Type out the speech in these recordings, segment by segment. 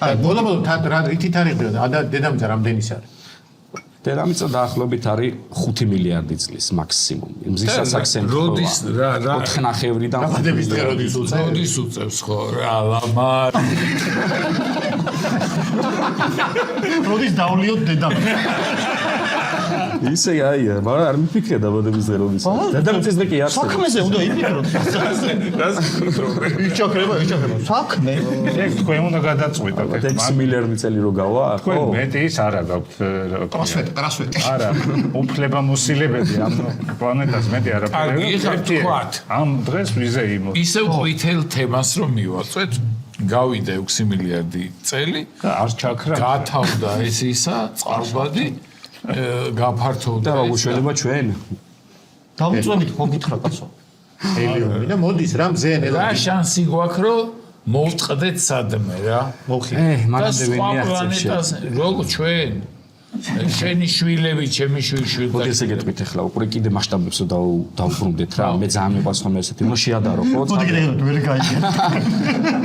აი, ბოლო-ბოლო რა რითით არიხდება და დედამიწა რამდენის არის? დედამიწა დაახლოებით არის 5 მილიარდი წლის მაქსიმუმ. მზის ასაკსემ როდის რა 4.5-დან დაბადების დღე როდის უწევს ხო რა ლამარ როდის დავლიოთ დედამიწა? ისე აია, მაგრამ არ მიფიქრე დაბადების დღე როდის. დედამიწის დღე კი არსებობს. საქმეზე უნდა იფიქროთ. იჩოქრება. საქმე. ეგ თქვენ უნდა გადაწყვიტოთ. 6 მილიარდი წელი რო გავა, თქვენ მეტი ის არა გაქვთ. პრასვეტი. არა, უფლებამოსილებები ამ პლანეტას მეტი არაფერი. ამ დღეს ვიზე იმო. ისევ ყვითელ თემას რომ მივაწვეთ, გავიდა 6 მილიარდი წელი, არ ჩაქრა. გათავდა ეს ისა წყალბადი, გაფართოვდა. და როგორ შეიძლება ჩვენ? დავუწვევით ხო გითხრა კაცო. ელიონი და მოდის რა მზენ რა შანსი გვაქვს რომ მოვწყდეთ სადმე რა. მანამდე ვერ მიაღწევს. როგორ ჩვენ შენი შვილები, ჩემი შვილები. მოდი ესე გეტყვით ახლა, უკვე კიდე მასშტაბებს დავუბრუნდეთ რა. მე ძალიან მეყვარს ხომ ესეთი, ნუ შეადარო ხო? მოდი კიდე ვერ გაიგე.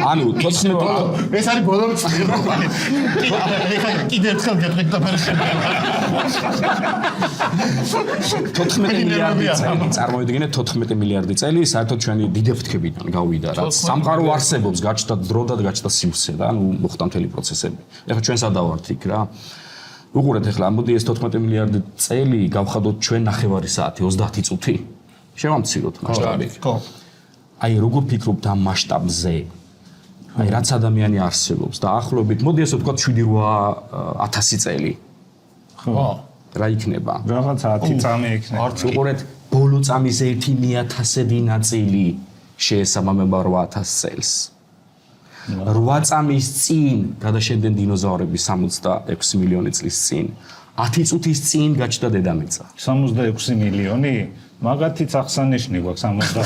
ანუ 14 ეს არის ბოლო წელი. კიდე ერთხელ გეტყვით და ვერ 14 მილიარდი წელი, წარმოვიდგინეთ 14 მილიარდი წელი, საერთოდ ჩვენი დიდებთქებიდან გავიდა რა. სამყარო არსებობს, გაჩნდა დრო და გაჩნდა სივრცე და ანუ მოხდა მთელი პროცესები. ეხლა ჩვენ სადავართ იქ რა. უყურეთ ახლა, მოდი ეს 14 მილიარდი წელი გავხადოთ ჩვენ 9 საათი, 30 წუთი. შევამციროთ მასშტაბი. ხო. აი როგორ ფიქრობთ ამ მასშტაბზე? აი რაც ადამიანი არსებობს და ახლობით, მოდი ესე ვთქვათ 7-8000 წელი. ხო. რა იქნება? რაღაც 10 წამი იქნება. უყურეთ, ბოლო წამის 1/1000 ნაწილი შეესაბამება 8000 წელს. 8 წამის წინ გადაშენდნენ დინოზავრები 66 მილიონი წლის წინ. 10 წუთის წინ გაჩნდა დედამიწა. 66 მილიონი? მაგათიც აღსანიშნავი გვაქვს 70.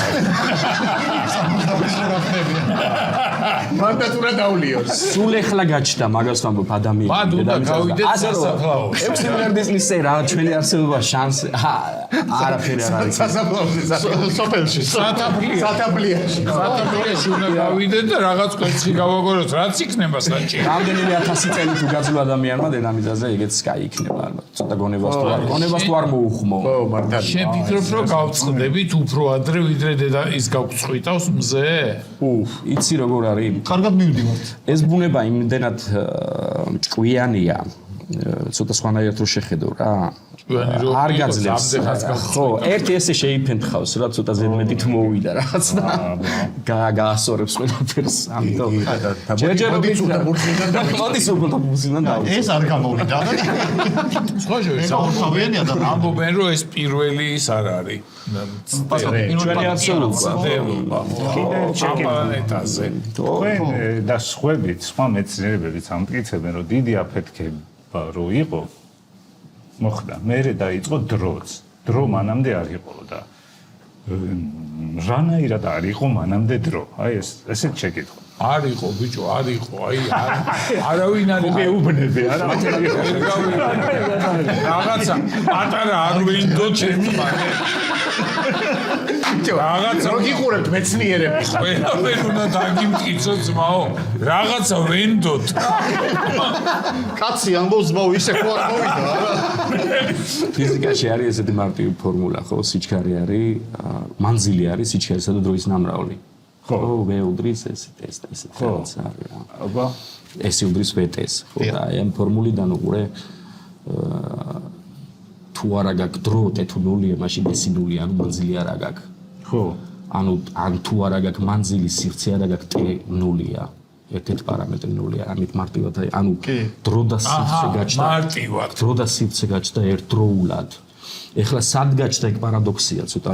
მანდაც უნდა დავლიოთ. სულ ეხლა გაჩნდა მაგას ვამბობ ადამიანს. მან უნდა გავიდეთ სასაფლაოზე. 6 მილიარდის წლისე რა ჩვენი არსებობა შანსი არაფერი არ არის. სასაფლაოზე, სოფელში, სათაფლიაში უნდა გავიდეთ და რაღაც კვეცხი გავაგოროთ, რაც იქნება საჭირო. რამდენიმე 1000 წელი თუ გაძლო ადამიანმა დედამიწაზე, ეგეც კაი იქნება ალბათ. ცოტა გონებას თუ არ მოუხმო. ხო, მართალია. შენ ფიქრობ რომ გავწყდებით უფრო ადრე ვიდრე დედა ის გავწყვიტავს მზე? იცი როგორ არის? კარგად მივდივართ. ეს ბუნება იმდენად ჭკვიანია, ცოტა სხვანაირად რო შეხედო რა. არ გაძლევს. ხო, ერთი ესე შეიფენთხავს რა, ცოტა ზედმეტით მოვიდა რაღაც და გაასორებს ყველაფერს. ამიტომ მოდის უნდა ბურთიდან და მოდის უნდა ბურთიდან და ეს არ გამოვიდა. სხვა შორის ორთავიანია და ამბობენ რომ ეს პირველი ის არ არის. ჩვენი არსებობა. კიდე პლანეტაზე. თქვენ და სხვაებიც, სხვა მეცნიერებიც ამტკიცებენ, რომ დიდი აფეთქება რო იყო მოხდა. მერე დაიწყო დროც. დრო მანამდე არ იყო და რანაირად არ იყო მანამდე დრო. აი ესეთ შეკითხვა. არ იყო ბიჭო, არ იყო. აი არავინ არ გეუბნები არა. რაღაცა პატარა არ ვინდო ჩემი მანე. რაღაცა რო გიყურებთ მეცნიერები. ყველაფერი უნდა დაგიმტკიცო ძმაო. რაღაცა ვენდოთ. კაცი ამბობს მოუ ისე ხო არ მოვიდა არა. ფიზიკაში არის ესეთი მარტივი ფორმულა, ხო, სიჩქარე არის, მანძილი არის სიჩქარისა და დროის ნამრავლი. ხო, ვეუდრის ესეთ რაღაც არის რა. აბა, ეს უდრის ვეტეს, ხო, და აი ამ ფორმულიდან უყურე თუ არა გაქვს დრო, თუ ნულია, მაშინ ეს ნულია, ანუ მანძილი არა გაქვს. ხო. ანუ ან თუ არა გაქვს მანძილი, სივრცე არა გაქვს, ტ ნულია. ერთ-ერთი პარამეტრი ნულია, ამით მარტივად აი, ანუ დრო და სივრცე გაჩნდა. მარტივად. დრო და სივრცე გაჩნდა ერთდროულად. ეხლა სად გაჩნდა ეგ პარადოქსია, ცოტა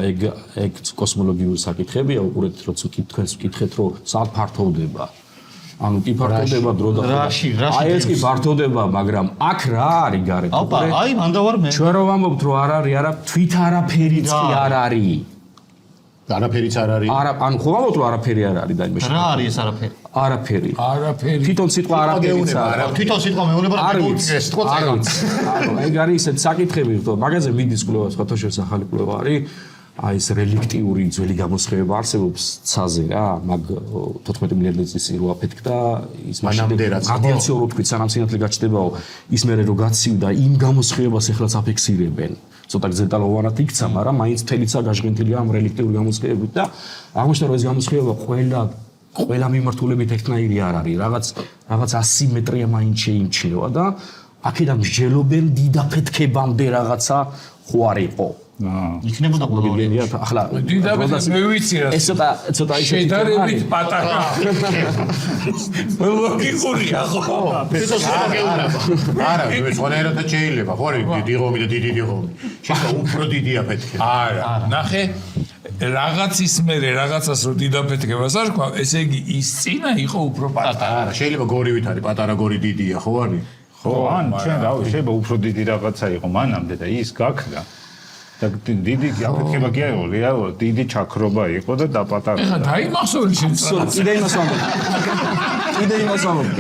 ეგ კოსმოლოგიური საკითხებია, უყურეთ, როცა თქვენს ვკითხეთ, რომ სად ფართოვდება. ანუ კი ფართოვდება დრო და აი ეს კი ფართოვდება, მაგრამ აქ რა არის გარეთ? აბა, აი მანდა ვარ მე. ჩვენ რო ვამბობთ, რომ არ არის არა თვით არაფერიც კი არ არის. არაფერიც არ არის. არა, ანუ ხო ვამბობთ, რომ არაფერი არ არის და იმაში. რა არის ეს არაფერი? არაფერი. არაფერი. თვითონ სიტყვა არაფერიც არის. თვითონ სიტყვა მეუბნება რა მოვიქცეს, სიტყვა წეგან. ანუ ეგ არის ესეთ საკითხები, რომ მაგაზე მიდის კვლევა, სხვათა შორის ახალი კვლევა არის. აი ეს რელიქტიური ძველი გამოსხივება არსებობს ცაზე რა, მაგ 14 მილიარდი წლის რო აფეთქდა ის მანამდე რაც რადიაციურად თქვით სანამ სინათლე გაჩნდებაო ის მერე რო გაცივდა იმ გამოსხივებას ეხლაც აფიქსირებენ. ცოტა გზეტალოვანად იქცა, მაგრამ მაინც თელიცა გაჟღენთილია ამ რელიქტიური გამოსხივებით და აღმოჩნდა რომ ეს გამოსხივება ყველა მიმართულებით ერთნაირი არ არის. რაღაც ასიმეტრია მაინც შეიმჩნევა და აქედან მსჯელობენ დიდაფეთქებამდე რაღაცა ხო არ იყო. იქნებოდა მოგიგენია ახლა დიდაფეთქება მე ვიცი რა. ეს ცოტა ისეთი შედარებით პატარა. ლოგიკურია ხო? არა, ვეცხოვერად შეიძლება, ხო არის დიდი ღომი და დიდი ღომი. შეიძლება უფრო დიდი აფეთქება. არა, ნახე რაღაცის მერე რაღაცას რო დიდაფეთქებას არ ყვა, ესე იგი ის წინა იყო უფრო პატარა. არა, შეიძლება გორივით არის, პატარა გორი დიდია, ხო არის? ხო, ან ჩვენ რავი, შეიძლება უფრო დიდი რაღაცა იყო მანამდე და ის გაქრა. და დიდი აფეთქება კი აიღო, რეალურად დიდი ჩაქრობა იყო და დაპატარა. ეხლა დაიმახსოვრე შენ. კიდე იმას ვამბობ.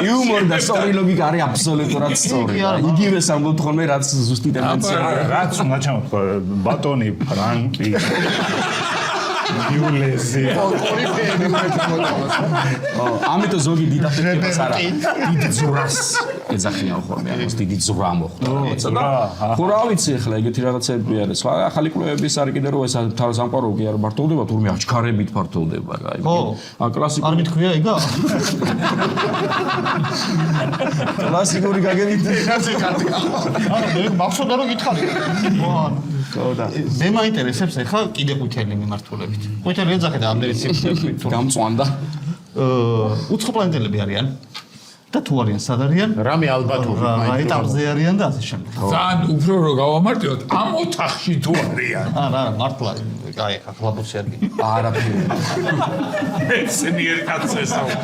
იუმორი და სწორი ლოგიკა არის აბსოლუტურად სწორი. იგივე სამბობთ ხოლმე რაც ზუსტი ტენდენცია. რაც უნდა ჩამოთქვა ბატონი ფრანკი იულესი ამიტომ ზოგი დიდაფეთქებას არა დიდი ძვრას ეძახიან ხოლმე ამას დიდი ძვრა მოხდა ხო რა ვიცი ახლა ეგეთი რაღაცები არის სხვა ახალი კვლევების არის კიდე რომ ეს თავსამყარო კი არ მართლდება თურმე აჩქარებით მართლდება რა აი კლასიკური არ მithქვია იგა კლასიკური გაგებით ასე კარგი არა მე მახსოვდა რომ გითხარი და მე მაინტერესებს ახლა კიდე ყვითელი მიმართულებით. ყვითელი ეძახე და ამდენი ციფრებით გამწვანდა. უცხო პლანეტელები არიან და თუ არიან სად არიან? რამე ალბათობით რა ეტაპზე არიან და ასე შემდეგ. ძალიან უფრო რო გავამარტივოთ ამ ოთახში თუ არიან. არა, მართლა აი ხა კლაბუსი არ გინდა. არაფერი. მეცნიერ კაცს ესაუბრე.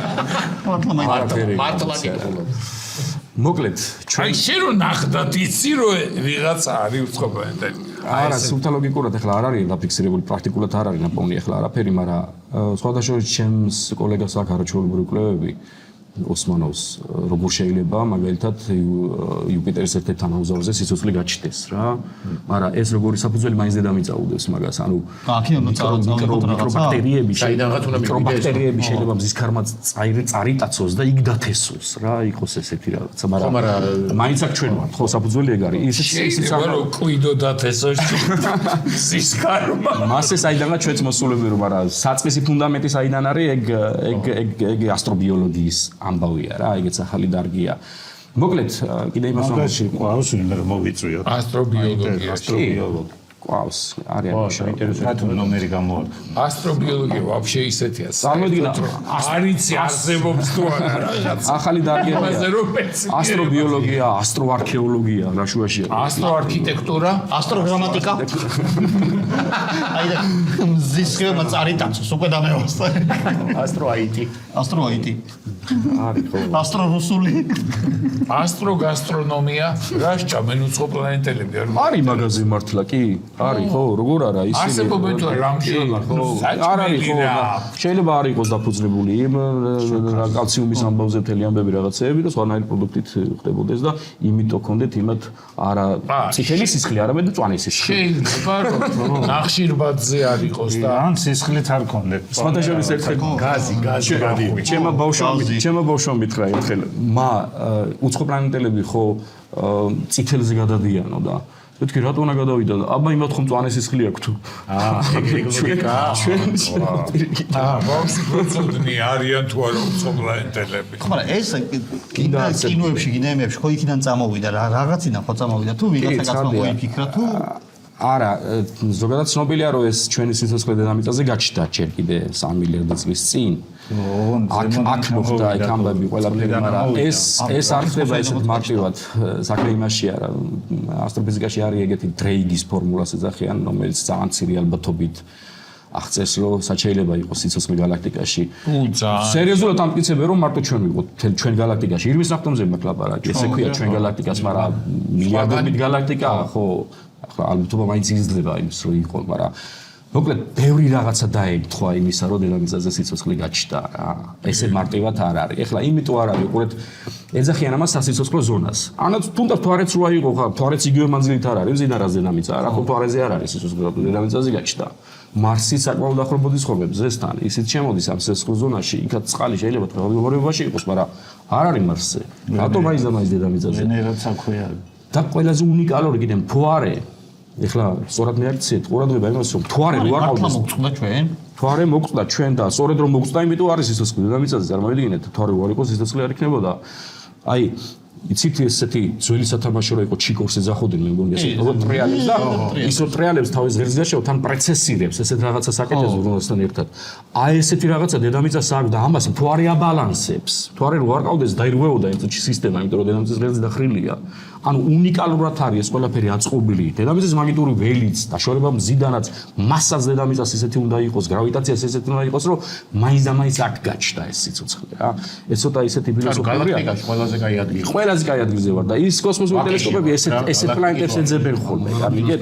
მართლა გინდა. მოკლედ აი შენ რო ნახდათ იცი რომ ვიღაცა არის უცხო პლანეტელი. არა, სულთა ლოგიკურად ახლა არ არის დაფიქსირებული, პრაქტიკულად არ არის ნაპოვნი ახლა არაფერი, მაგრამ სხვადასხვა ჩემს კოლეგას აქვს არაჩვეულებრივი კვლევები ოსმანოვს, როგორ შეიძლება მაგალითად იუპიტერის ერთ-ერთ თანაუზაურზე სიცოცხლე გაჩნდეს რა. მაგრამ ეს როგორი საფუძველი მაინც დედამიწა უდევს მაგას, ანუ მიკრობაქტერიები შეიძლება მზის ქარმა წარიტაცოს და იქ დათესოს რა, იყოს ესეთი რაღაცა, მაგრამ მაინც აქ ჩვენ ვართ, ხო, საფუძველი ეგ არის. შეიძლება რომ კვიდო დათესოს მზის ქარმა. მასე საიდანაც ჩვენც მოსულები რომ არა, საწყისი ფუნდამენტი საიდან არის, ეგ ასტრობიოლოგიის ამბავია რა, ეგეც ახალი დარგია. მოკლედ, კიდე იმას მაგაში ყავს ვინმე რომ მოვიწვიოთ. ასტრობიოლოგია. ყავს, არის ინტერესანტი ნომერი გამოვარდა. ასტრობიოლოგია вообще ისეთია. წარმოიდგინე, არიცი არსებობს თუ არა რაღაც. ახალი დარგია. ასტრობიოლოგია, ასტროარქეოლოგია, რა შუაში არის. ასტროარქიტექტურა, ასტროგრამატიკა. აი და მზის ხეობა წარიტაცოს უკვე დამევასწა. ასტროაიტი. ასტროაიტი. არის ხო. ასტრორუსული. ასტროგასტრონომია, რა შეჭამენ უცხო პლანეტელები არ არის მაგაზე მართლა კი? არის ხო, როგორ არა ისინი. არსებობენ თუ რამშელა ხო? არ არის ხო. შეიძლება არ იყოს დაფუძნებული იმ კალციუმის ამბავზე მთელი ამბები რაღაცეები და სხვანაირი პროდუქტით ხდებოდეს და იმიტომ კონდეთ იმათ არა წითელი სისხლი, არამედ მწვანე სისხლი. შეიძლება რომ ნახშირბადზე არ იყოს და ან სისხლით არ კონდეთ. სხვადასხვა ერთხელ გაზი გადიოდი. ჩემო ბავშვო მითხრა ერთხელ უცხო პლანეტელები ხო წითელზე გადადიანო და მეთქი რატო უნდა გადავიდა და აბა იმათ ხომ მწვანე სისხლი აქვს თუ ეგ ლოგიკა. ბავშვი პროცედნი არიან თუ არა უცხო პლანეტელები. ხო, მაგრამ ეს კინოებში, გინეიმებში ხო იქიდან წამოვიდა რა, რაღაციდან ხო წამოვიდა თუ ვიღაცა კაცმა მოიფიქრა თუ არა, ზოგადად ცნობილია რომ ეს ჩვენი სიცოცხლე დედამიწაზე გაჩნდა ჯერ კიდე 3 მილიარდი წლის წინ. აქ მოხდა იქ ამბები ყველაფერი, მაგრამ ეს არ ხდება ესეთ მარტივად. საქმე იმაშია, ასტროფიზიკაში არის ეგეთი დრეიგის ფორმულას ეძახიან, რომელიც ძალიან მცირე ალბათობით აღწევს, რომ შეიძლება იყოს სიცოცხლე გალაქტიკაში. სერიოზულად ამტკიცებენ, რომ მარტო ჩვენ ვიყოთ ჩვენ გალაქტიკაში. ირმის ნახტომზე მაქვს ლაპარაკი, ესე ქვია ჩვენ გალაქტიკას, მაგრამ მილიარდობით გალაქტიკა, ხო, ახლა ალბათობა მაინც იძლება იმის, რომ იყო, მაგრამ მოკლედ, ბევრი რაღაცა დაემთხვა იმისა, რომ დედამიწაზე სიცოცხლე გაჩნდა რა. ესე მარტივად არ არის. ეხლა იმიტომ არ არის, უყურეთ, ეძახიან ამას სასიცოცხლო ზონას. ანაც თუნდაც თვარეც რო აიღო, ხა თვარეც იგივე მანძილით არ არის, მძინარას დედამიწა, რა ხო თვარეზე არ არის სიცოცხლე, დედამიწაზე გაჩნდა. მარსიც საკმაოდ ახლობოდი ცხოვრობს ზესთან, ისიც შემოდის ამ სიცოცხლო ზონაში, იქაც წყალი შეიძლება თვალყურებაში იყოს, მაგრამ არ არის მარსზე. რატომ მაინც და მაინც დედამიწაზე? ვენერაც აქვე არის. და ყველაზე უნიკალური კიდე მთვარე. ეხლა სწორად მეაქციეთ ყურადღება იმას, რომ მთვარე რო არ ყავდეს. მოწყდა ჩვენ? მთვარე მოწყდა ჩვენ და სწორედ რომ მოწყდა, იმიტომ არის სიცოცხლე დედამიწაზე, წარმოვიდგინეთ, მთვარე რო არ იყოს, სიცოცხლე არ იქნებოდა. აი იცით ესეთი ძველი სათამაშო რო იყო ჩიკორს ეძახოდნენ მე მგონი ესე როგორ ტრიალებს და ის რო ტრიალებს თავის ღერძს გაშევ თან პრეცესირებს ესეთ რაღაცას აკეთებს ზრუნვასთან ერთად აი ესეთი რაღაცა დედამიწას აქვს და ამას მთვარე აბალანსებს მთვარე რო არ ყავდეს დაირღვეოდა იმ წუთში სისტემა იმიტომ რომ დედამიწის ღერძი დახრილია ანუ უნიკალურად არის ეს ყველაფერი აწყობილი დედამიწის მაგნიტური ველიც დაშორება მზიდანაც მასაც დედამიწას ისეთი უნდა იყოს გრავიტაციას ესეთი უნდა იყოს რომ მაინც და მაინც აქ გაჩნდა ეს სიცოცხლე რა ეს ცოტა ისეთი ფილოსოფიაა გალაქტიკაში ყველაზე კაი ადგილი ყველაზე კაი ადგილზე ვარ და ის კოსმოსური ტელესკოპები ესეთ პლანეტებს ეძებენ ხოლმე გამიგეთ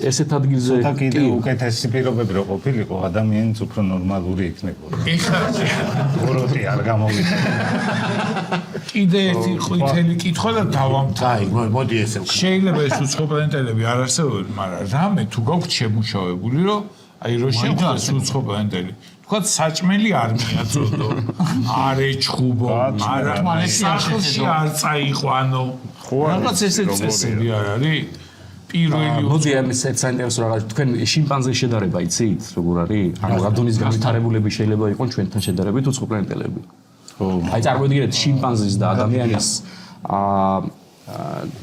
ესეთ ადგილზე და კიდე უკეთესი პირობები რო ყოფილიყო ადამიანიც უფრო ნორმალური იქნებოდა ეხლა გოროტი არ გამოვიდა კიდე ერთი ყვითელი კითხვა და დავამთავრე აი მოდი ესე შეიძლება ეს უცხო პლანეტები არ არსებობენ მაგრამ რამე თუ გაქვთ შემუშავებული რომ აი რო შევხვდეს უცხო პლანეტები თქვათ საჭმელი არ მიაწოდო არ ეჩხუბო მაგრამ სახლში არ წაიყო ანუ რაღაც ესეთ წესები არ არის პირველი მოდი ამის საინტერესო რაღაც თქვენ შიმპანზეს შედარება იცით როგორ არის ანუ რადონის განვითარებულები შეიძლება იყოს ჩვენთან შედარებით უცხო პლანეტელები აი წარმოვიდგინეთ შიმპანზის და ადამიანის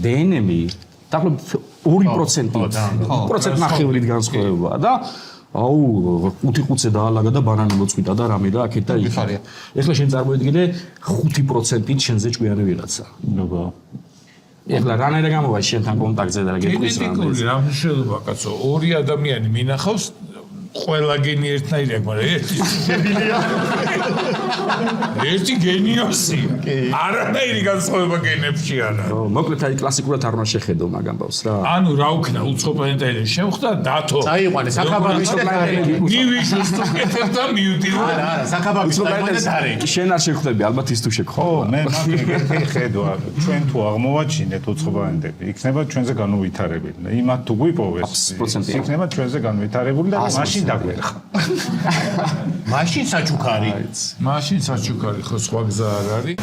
დნმ დაახლოებით 2% ნახევრით განსხვავებაა და აუ 5 ყუთზე დაალაგა და ბანანი მოწყვიტა და რამე და აქეთ და იქ. ეხლა შენ წარმოვიდგინე 5%-ით შენზე ჭკვიანი ვიღაცა. ნუ ეხლა რანაირად გამოვა შენთან კონტაქტზე და გეტყვის რა. გენეტიკური რა მნიშვნელობა კაცო ორი ადამიანი მინახავს ყველა გენი ერთნაირი აქვს მაგრამ ერთი შედებილია ერთი გენიოსი არანაირი განსხვავება გენებში არა მოკლედ აი კლასიკურად არ უნდა შეხედო მაგ ამბავს რა ანუ რა უქნა უცხო პლანეტელი შევხვდა დათო წაიყვანე საქაბარის პლანეტები მივიშვის თუ კეთებ და მივდივარ არა საქაბარის პლანეტები შენ არ შეხვდები ალბათ ის თუ შეხვდა მე მაგ ხედვა ჩვენ თუ აღმოვაჩინეთ უცხო პლანეტები იქნება ჩვენზე განუვითარებელი და იმათ თუ გვიპოვეს იქნება ჩვენზე განუვითარებული და მაშინ დაგვერხა მაშინ საჩუქარი მაშინ საჩუქარი ხო სხვა გზა არ არის